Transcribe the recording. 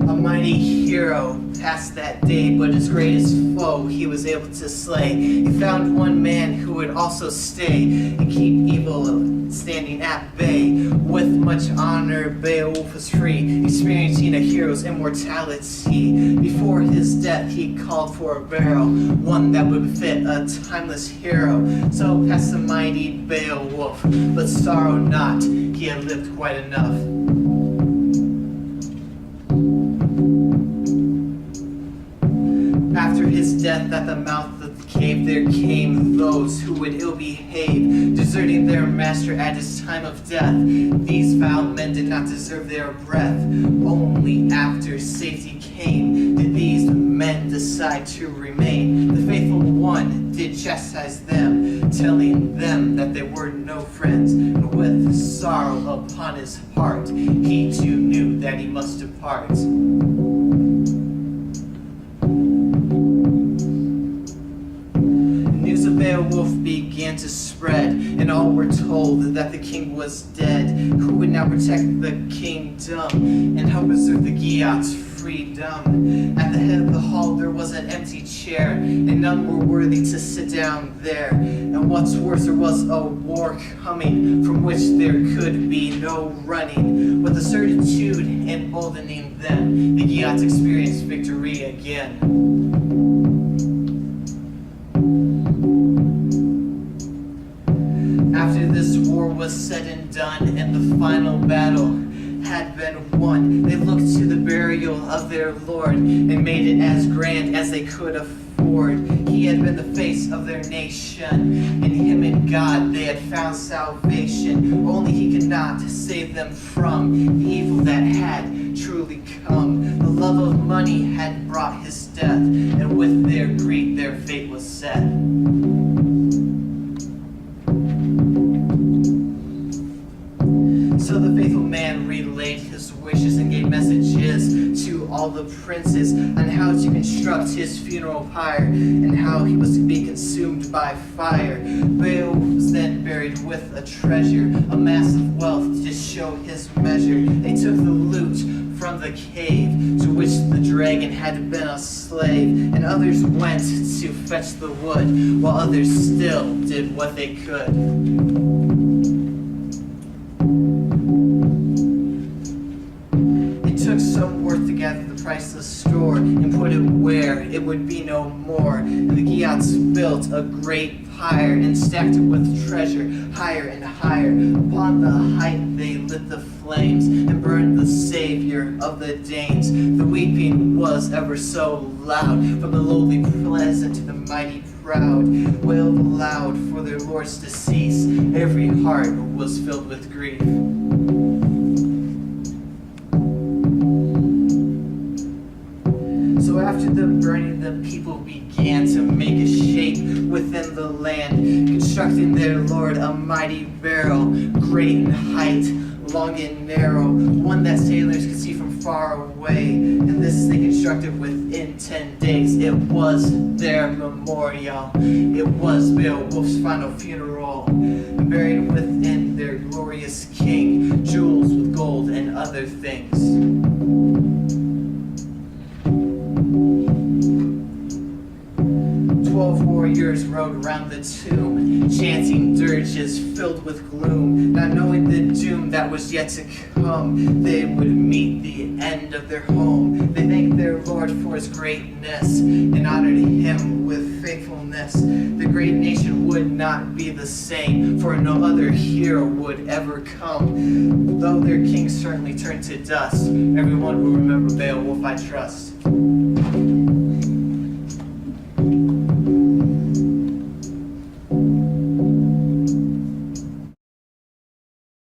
A mighty hero passed that day, but his greatest foe he was able to slay. He found one man who would also stay and keep evil standing at bay. With much honor, Beowulf was free, experiencing a hero's immortality. Before his death, he called for a burial, one that would fit a timeless hero. So passed the mighty Beowulf, but sorrow not, he had lived quite enough. After his death, at the mouth of the cave, there came those who would ill behave, deserting their master at his time of death. These foul men did not deserve their breath. Only after safety came did these men decide to remain. The faithful one did chastise them, telling them that they were no friends. And with sorrow upon his heart, he too knew that he must depart. Beowulf began to spread, and all were told that the king was dead, who would now protect the kingdom and help preserve the Geats' freedom. At the head of the hall there was an empty chair, and none were worthy to sit down there. And what's worse, there was a war coming, from which there could be no running. With a certitude emboldening them, the Geats experienced victory again. After this war was said and done, and the final battle had been won, they looked to the burial of their lord and made it as grand as they could afford. He had been the face of their nation. In him and God they had found salvation. Only he could not save them from the evil that had truly come. The love of money had brought his death, and with their greed their fate was set. So the faithful man relayed his wishes and gave messages to all the princes on how to construct his funeral pyre and how he was to be consumed by fire. Beowulf was then buried with a treasure, a mass of wealth to show his measure. They took the loot from the cave to which the dragon had been a slave, and others went to fetch the wood, while others still did what they could. Took some worth to gather the priceless store and put it where it would be no more. And the Geats built a great pyre and stacked it with treasure higher and higher. Upon the height they lit the flames and burned the savior of the Danes. The weeping was ever so loud, from the lowly pleasant to the mighty proud, wailed aloud for their lord's decease. Every heart was filled with grief. So after the burning, the people began to make a shape within the land, constructing their lord a mighty barrel, great in height, long and narrow, one that sailors could see from far away. And this they constructed within 10 days. It was their memorial. It was Beowulf's final funeral, buried within their glorious king, jewels with gold and other things. 12 warriors rode around the tomb, chanting dirges filled with gloom, not knowing the doom that was yet to come. They would meet the end of their home. They thanked their lord for his greatness and honored him with faithfulness. The great nation would not be the same, for no other hero would ever come. Though their king certainly turned to dust, everyone will remember Beowulf, I trust.